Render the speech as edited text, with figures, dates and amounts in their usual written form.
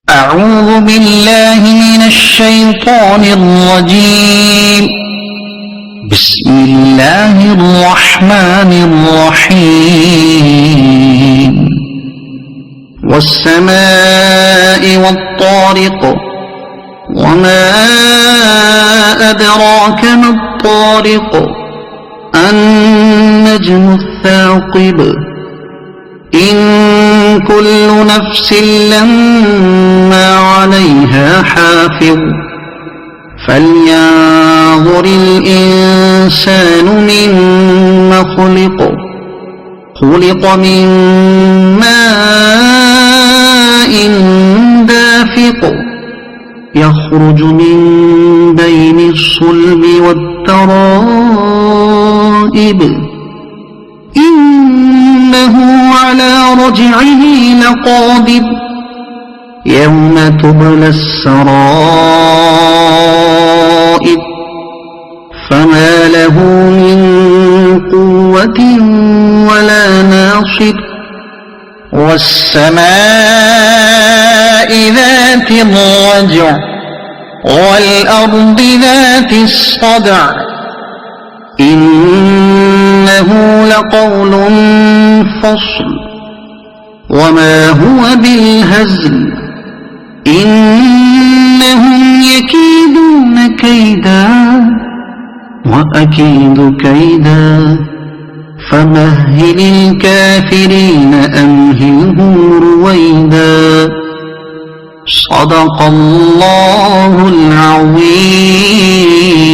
أعوذ بالله من الشيطان الرجيم. بسم الله الرحمن الرحيم. والسماء والطارق، وما أدراك ما الطارق، النجم الثاقب. إن كل نفس لما عليها حافظ. فلينظر الإنسان مما خلق. خلق من ماء دافق، يخرج من بين الصلب والترائب. إنه على رجعه لقادر. يوم تبلى السرائر، فما له من قوة ولا ناصر. والسماء ذات الرجع، والأرض ذات الصدع. إنه لقول فصل، وما هو بالهزل. إنهم يكيدون كيدا، وأكيد كيدا. فمهل الكافرين أمهلهم رويدا. صدق الله العظيم.